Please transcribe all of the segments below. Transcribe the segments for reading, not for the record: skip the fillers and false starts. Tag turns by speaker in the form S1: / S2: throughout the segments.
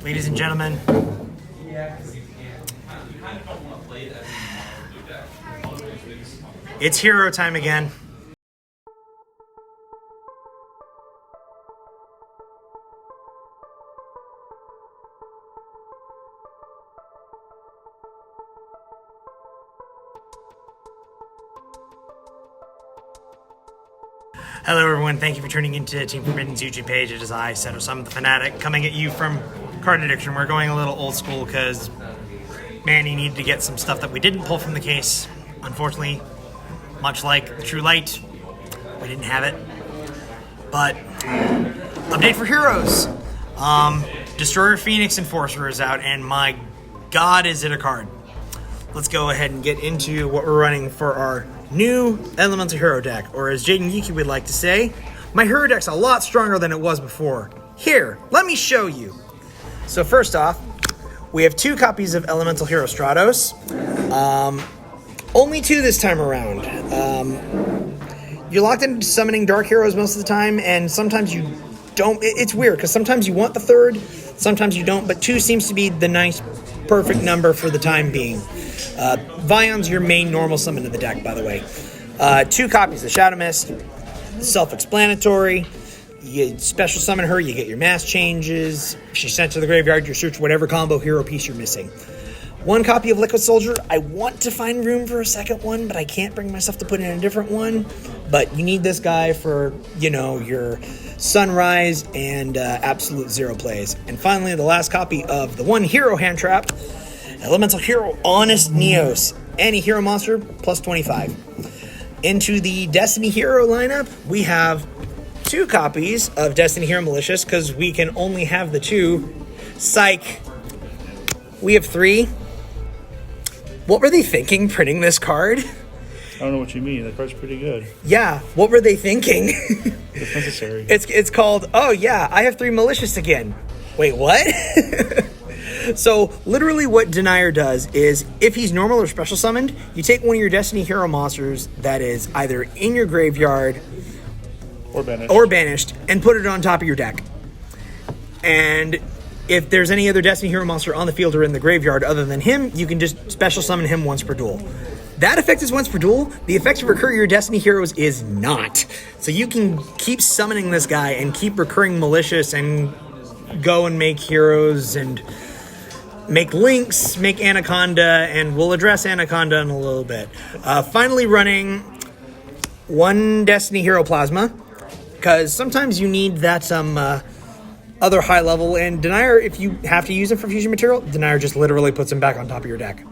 S1: Ladies and gentlemen, it's hero time again. Hello everyone, thank you for tuning into Team Forbidden's YouTube page. It is I, Seto Summon the Fanatic, coming at you from Card Addiction. We're going a little old school because Manny needed to get some stuff that we didn't pull from the case. Unfortunately, much like the True Light, we didn't have it. But, update for heroes. Destroyer Phoenix Enforcer is out, and my god is it a card. Let's go ahead and get into what we're running for our new Elemental Hero deck, or as Jaden Yuki would like to say, my hero deck's a lot stronger than it was before. Here, let me show you. So first off, we have 2 copies of Elemental Hero Stratos. Only 2 this time around. You're locked into summoning Dark Heroes most of the time, and sometimes you don't. It's weird, because sometimes you want the 3rd, sometimes you don't, but 2 seems to be the nice, perfect number for the time being. Vion's your main normal summon of the deck, by the way. 2 copies of Shadow Mist, self-explanatory. You special summon her, you get your mass changes. If she's sent to the graveyard, you search whatever combo hero piece you're missing. 1 copy of Liquid Soldier. I want to find room for a second one, but I can't bring myself to put in a different one. But you need this guy for, you know, your Sunrise and Absolute Zero plays. And finally, the last copy of the 1 hero hand trap, Elemental Hero Honest Neos. Any hero monster, plus 25. Into the Destiny Hero lineup, we have 2 copies of Destiny Hero Malicious, because we can only have the 2. Psych. We have 3. What were they thinking printing this card?
S2: I don't know what you mean. That card's pretty good.
S1: Yeah, what were they thinking?
S2: It's necessary.
S1: It's called, oh yeah, I have 3 Malicious again. Wait, what? So, literally what Denier does is, if he's normal or special summoned, you take one of your Destiny Hero monsters that is either in your graveyard
S2: or
S1: banished and put it on top of your deck. And if there's any other Destiny Hero monster on the field or in the graveyard other than him, you can just special summon him once per duel. That effect is once per duel. The effect of recur your Destiny Heroes is not. So you can keep summoning this guy and keep recurring Malicious and go and make heroes and make Lynx, make Anaconda, and we'll address Anaconda in a little bit. Finally running 1 Destiny Hero Plasma, because sometimes you need that other high level, and Denier, if you have to use him for fusion material, Denier just literally puts him back on top of your deck.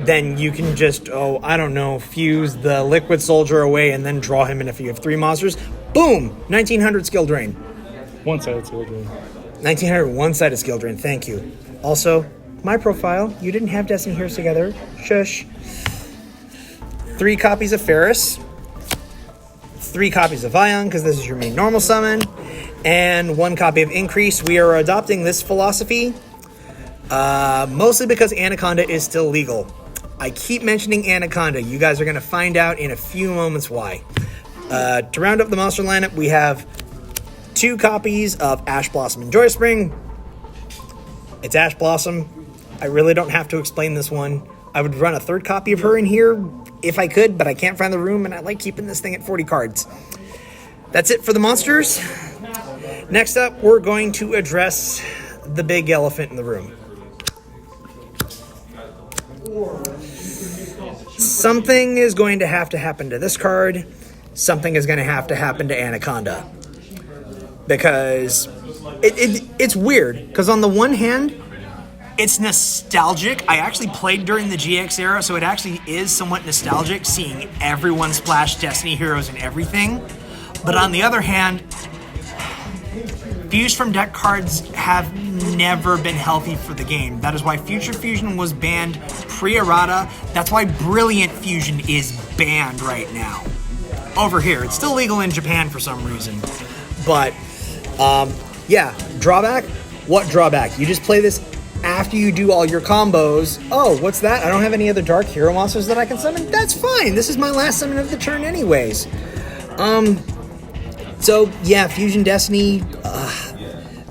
S1: Then you can just, fuse the Liquid Soldier away and then draw him in if you have 3 monsters. Boom! 1900 skill drain.
S2: One-sided skill drain.
S1: 1900 one-sided skill drain, thank you. Also, my profile, you didn't have Destiny Heroes together. Shush. 3 copies of Ferris. 3 copies of Vion, because this is your main normal summon. And 1 copy of Increase. We are adopting this philosophy, mostly because Anaconda is still legal. I keep mentioning Anaconda. You guys are going to find out in a few moments why. To round up the monster lineup, we have 2 copies of Ash Blossom and Joy Spring. It's Ash Blossom. I really don't have to explain this one. I would run a 3rd copy of her in here if I could, but I can't find the room, and I like keeping this thing at 40 cards. That's it for the monsters. Next up, we're going to address the big elephant in the room. Something is going to have to happen to this card. Something is going to have to happen to Anaconda. Because it's weird, because on the one hand, it's nostalgic. I actually played during the GX era, so it actually is somewhat nostalgic seeing everyone splash Destiny Heroes and everything. But on the other hand, Fuse from deck cards have never been healthy for the game. That is why Future Fusion was banned pre-errata. That's why Brilliant Fusion is banned right now. Over here. It's still legal in Japan for some reason. But, yeah, drawback? What drawback? You just play this after you do all your combos. Oh, what's that? I don't have any other Dark Hero monsters that I can summon? That's fine. This is my last summon of the turn anyways. So, yeah, Fusion Destiny,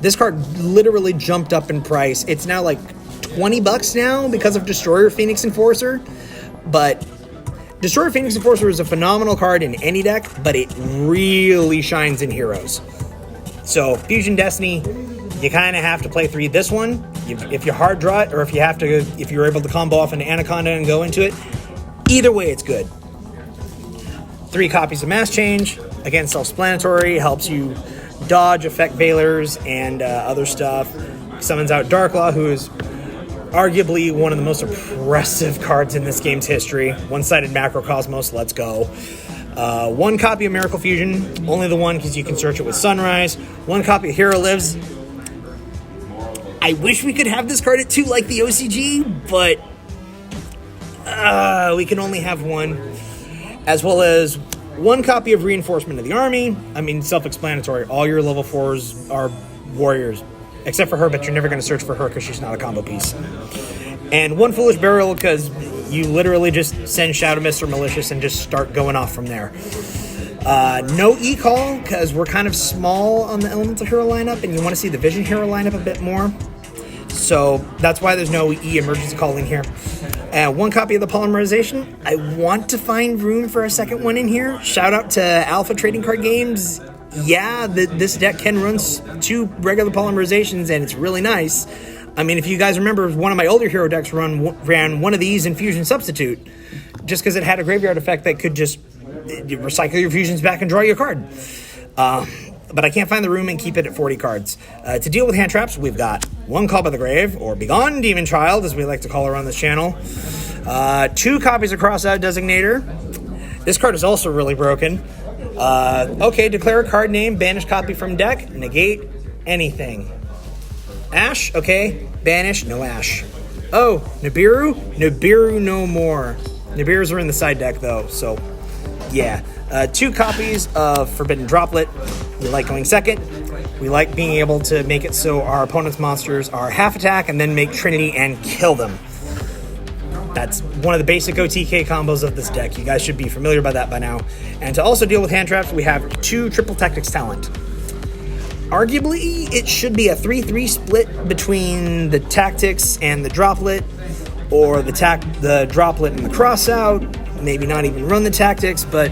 S1: This card literally jumped up in price. It's now like $20 now because of Destroyer Phoenix Enforcer. But Destroyer Phoenix Enforcer is a phenomenal card in any deck, but it really shines in Heroes. So Fusion Destiny, you kind of have to play 3. This one, if you hard draw it, or if you're able to combo off an Anaconda and go into it, either way it's good. 3 copies of Mass Change. Again, self-explanatory, helps you dodge effect veilers and other stuff. Summons out Darklaw, who is arguably one of the most oppressive cards in this game's history. One-sided Macrocosmos, let's go. 1 copy of Miracle Fusion, only the one because you can search it with Sunrise. 1 copy of Hero Lives. I wish we could have this card at 2 like the OCG, but we can only have 1. As well as 1 copy of Reinforcement of the Army. I mean, self-explanatory. All your level 4s are warriors. Except for her, but you're never going to search for her because she's not a combo piece. And 1 Foolish Burial because you literally just send Shadow Mist or Malicious and just start going off from there. No E-Call because we're kind of small on the Elemental Hero lineup and you want to see the Vision Hero lineup a bit more. So that's why there's no E-Emergency Call in here. 1 copy of the Polymerization. I want to find room for a second one in here. Shout out to Alpha Trading Card Games. Yeah, this deck can run 2 regular Polymerizations, and it's really nice. I mean, if you guys remember, one of my older hero decks ran one of these in Fusion Substitute, just because it had a graveyard effect that could just recycle your fusions back and draw you a card. But I can't find the room and keep it at 40 cards. To deal with hand traps, we've got 1 Call by the Grave, or Begone Demon Child, as we like to call her on this channel. 2 copies of Crossout Designator. This card is also really broken. Okay, declare a card name, banish copy from deck, negate anything. Ash, okay, banish, no Ash. Oh, Nibiru? Nibiru no more. Nibirus are in the side deck though, so yeah. 2 copies of Forbidden Droplet. We like going second. We like being able to make it so our opponent's monsters are half attack and then make Trinity and kill them. That's one of the basic OTK combos of this deck. You guys should be familiar by that by now. And to also deal with hand traps, we have 2 Triple Tactics Talent. Arguably, it should be a 3-3 split between the Tactics and the Droplet, or the Droplet and the Crossout. Maybe not even run the Tactics, but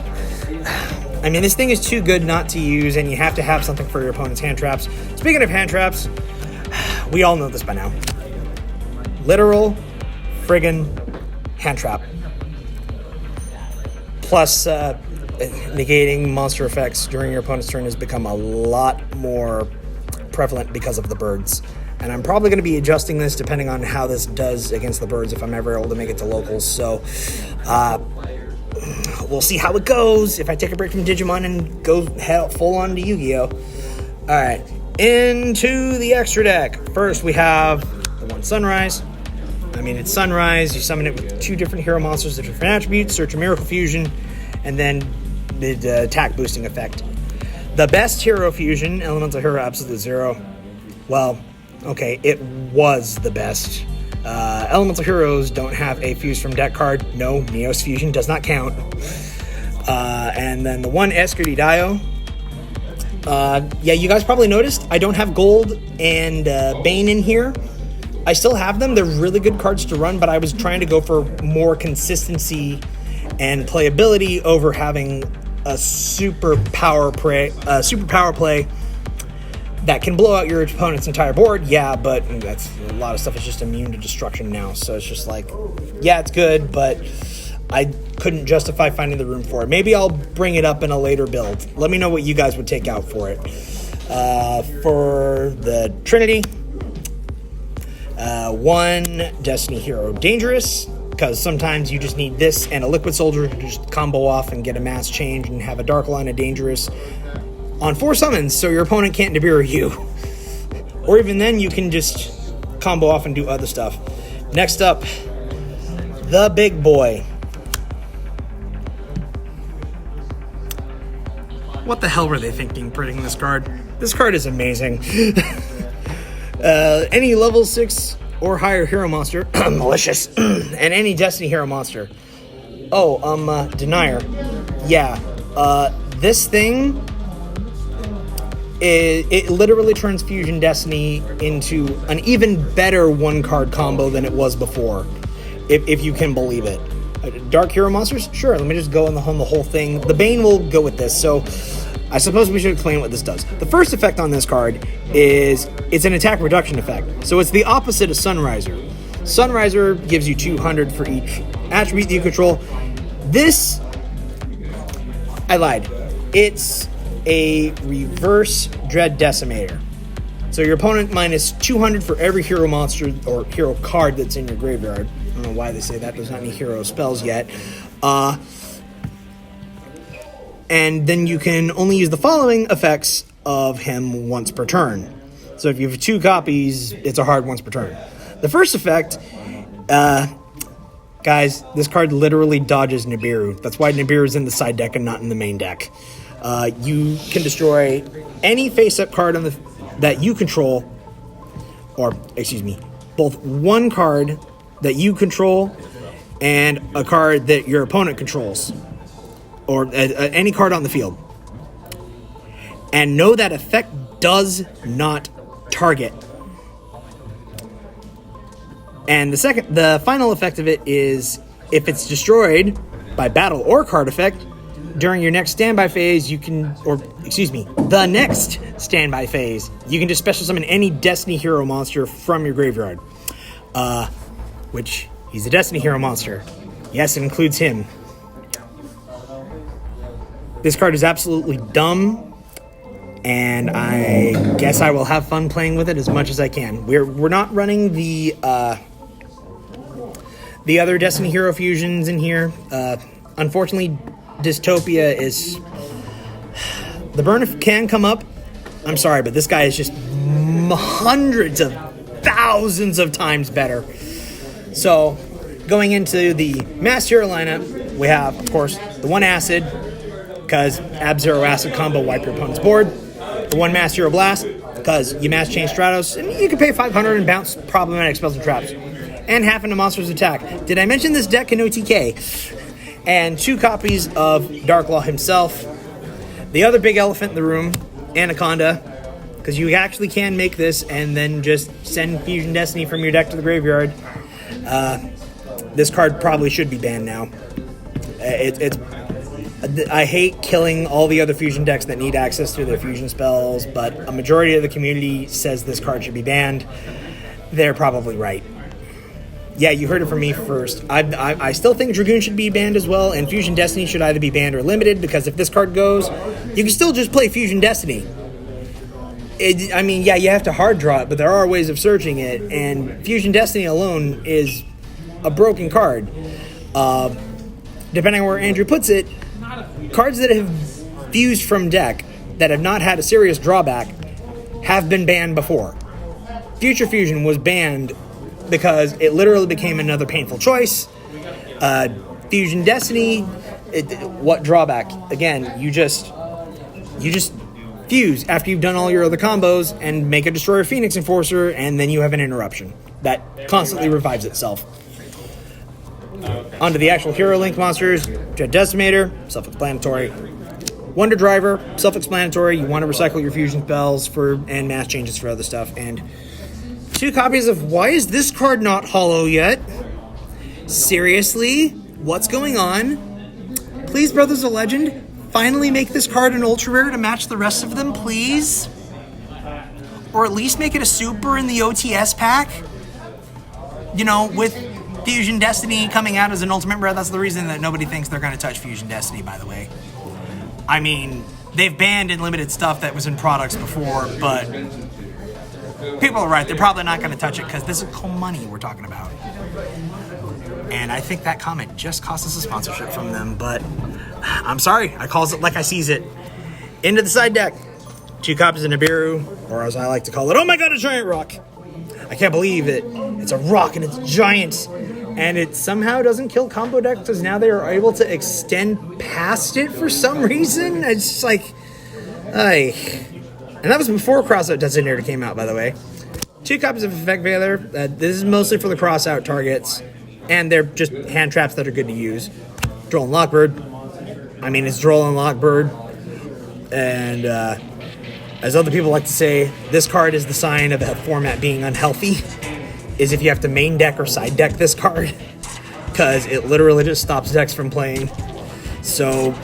S1: I mean, this thing is too good not to use, and you have to have something for your opponent's hand traps. Speaking of hand traps, we all know this by now. Literal friggin' hand trap. Plus, negating monster effects during your opponent's turn has become a lot more prevalent because of the birds. And I'm probably going to be adjusting this depending on how this does against the birds if I'm ever able to make it to locals. So, we'll see how it goes if I take a break from Digimon and go full on to Yu-Gi-Oh! Alright, into the extra deck. First, we have the 1 Sunrise. I mean, it's Sunrise. You summon it with 2 different hero monsters with different attributes, search a Miracle Fusion, and then the attack boosting effect. The best hero fusion, Elemental Hero Absolute Zero. Well, okay, it was the best. Elemental Heroes don't have a Fuse from deck card. No, Neos Fusion does not count. And then the 1 Escudi Dio. Yeah, you guys probably noticed I don't have Gold and Bane in here. I still have them. They're really good cards to run, but I was trying to go for more consistency and playability over having a super power play that can blow out your opponent's entire board. Yeah, but that's a lot of stuff is just immune to destruction now. So it's just like, yeah, it's good, but I couldn't justify finding the room for it. Maybe I'll bring it up in a later build. Let me know what you guys would take out for it. For the Trinity, 1 Destiny Hero Dangerous, because sometimes you just need this and a Liquid Soldier to just combo off and get a mass change and have a Dark Line of Dangerous on 4 summons, so your opponent can't Nibiru you. Or even then, you can just combo off and do other stuff. Next up, the big boy. What the hell were they thinking printing this card? This card is amazing. Any level 6 or higher hero monster, malicious, and any Destiny hero monster. Oh, Denier. Yeah, this thing it literally turns Fusion Destiny into an even better one-card combo than it was before, if you can believe it. Dark Hero monsters? Sure, let me just go on the whole thing. The Bane will go with this, so I suppose we should explain what this does. The first effect on this card is it's an attack reduction effect, so it's the opposite of Sunriser. Sunriser gives you 200 for each attribute that you control. This, I lied. It's a reverse Dread Decimator. So your opponent minus 200 for every hero monster or hero card that's in your graveyard. I don't know why they say that. There's not any hero spells yet. And then you can only use the following effects of him once per turn. So if you have 2 copies, it's a hard once per turn. The first effect, guys, this card literally dodges Nibiru. That's why Nibiru is in the side deck and not in the main deck. You can destroy any face-up card that you control, or, excuse me, both one card that you control and a card that your opponent controls, or any card on the field. And know that effect does not target. And the final effect of it is if it's destroyed by battle or card effect during your next standby phase, the next standby phase, you can just special summon any Destiny hero monster from your graveyard. Which, he's a Destiny hero monster. Yes, it includes him. This card is absolutely dumb, and I guess I will have fun playing with it as much as I can. We're not running the other Destiny hero fusions in here. Unfortunately, Dystopia is... The burn can come up. I'm sorry, but this guy is just hundreds of thousands of times better. So, going into the Mass Hero lineup, we have, of course, the 1 Acid, because Ab-Zero Acid combo wipe your opponent's board. The 1 Mass Hero Blast, because you mass chain Stratos, and you can pay 500 and bounce problematic spells and traps. And half into monster's attack. Did I mention this deck can OTK? And 2 copies of Darklaw himself. The other big elephant in the room, Anaconda, because you actually can make this and then just send Fusion Destiny from your deck to the graveyard. This card probably should be banned now. I hate killing all the other Fusion decks that need access to their Fusion spells, but a majority of the community says this card should be banned. They're probably right. Yeah, you heard it from me first. I still think Dragoon should be banned as well, and Fusion Destiny should either be banned or limited, because if this card goes, you can still just play Fusion Destiny. You have to hard draw it, but there are ways of searching it, and Fusion Destiny alone is a broken card. Depending on where Andrew puts it, cards that have fused from deck that have not had a serious drawback have been banned before. Future Fusion was banned because it literally became another painful choice. Fusion Destiny, what drawback? Again, you just fuse after you've done all your other combos and make a Destroyer Phoenix Enforcer, and then you have an interruption that constantly revives itself. Onto the actual Hero Link monsters. Dread Decimator, self-explanatory. Wonder Driver, self-explanatory. You want to recycle your fusion spells and mass changes for other stuff. And 2 copies of Why Is This Card Not Hollow Yet? Seriously? What's going on? Please, Brothers of Legend, finally make this card an ultra rare to match the rest of them, please? Or at least make it a super in the OTS pack? You know, with Fusion Destiny coming out as an ultimate rare, that's the reason that nobody thinks they're going to touch Fusion Destiny, by the way. I mean, they've banned and limited stuff that was in products before, but people are right. They're probably not going to touch it because this is cool money we're talking about. And I think that comment just cost us a sponsorship from them, but I'm sorry. I calls it like I sees it. Into the side deck. 2 copies of Nibiru, or as I like to call it, oh my god, a giant rock. I can't believe it. It's a rock and it's giant. And it somehow doesn't kill combo decks because now they are able to extend past it for some reason. It's just like, ay. And that was before Crossout Designator came out, by the way. 2 copies of Effect Veiler. This is mostly for the crossout targets. And they're just hand traps that are good to use. Droll and Lockbird. I mean, it's Droll and Lockbird. And as other people like to say, this card is the sign of that format being unhealthy, is if you have to main deck or side deck this card, because it literally just stops decks from playing. So,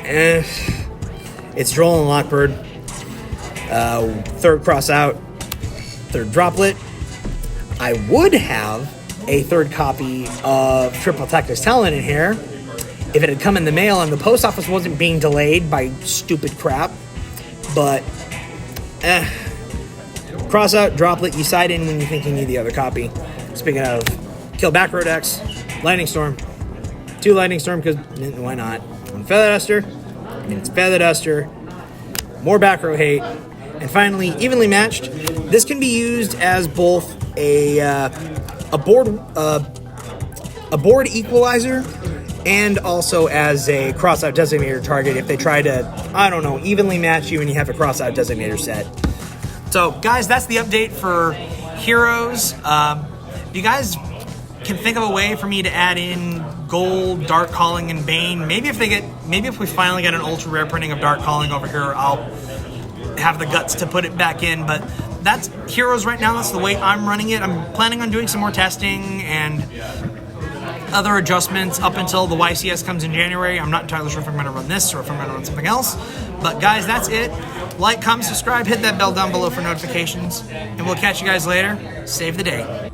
S1: it's Droll and Lockbird. Third cross out, third droplet. I would have a third copy of Triple Tactics Talent in here if it had come in the mail and the post office wasn't being delayed by stupid crap. But, cross out, droplet, you side in when you think you need the other copy. Speaking of, kill back row decks, Lightning Storm. 2 Lightning Storm, because why not? One Feather Duster, it's Feather Duster, more back row hate, and finally, evenly matched. This can be used as both a board equalizer and also as a cross-out designator target if they try to, I don't know, evenly match you and you have a cross-out designator set. So, guys, that's the update for Heroes. You guys can think of a way for me to add in Gold, Dark Calling, and Bane. Maybe if we finally get an ultra rare printing of Dark Calling over here, I'll have the guts to put it back in. But that's Heroes right now. That's the way I'm running it. I'm planning on doing some more testing and other adjustments up until the YCS comes in January. I'm not entirely sure if I'm going to run this or if I'm going to run something else. But guys, that's it. Like, comment, subscribe, hit that bell down below for notifications, and we'll catch you guys later. Save the day.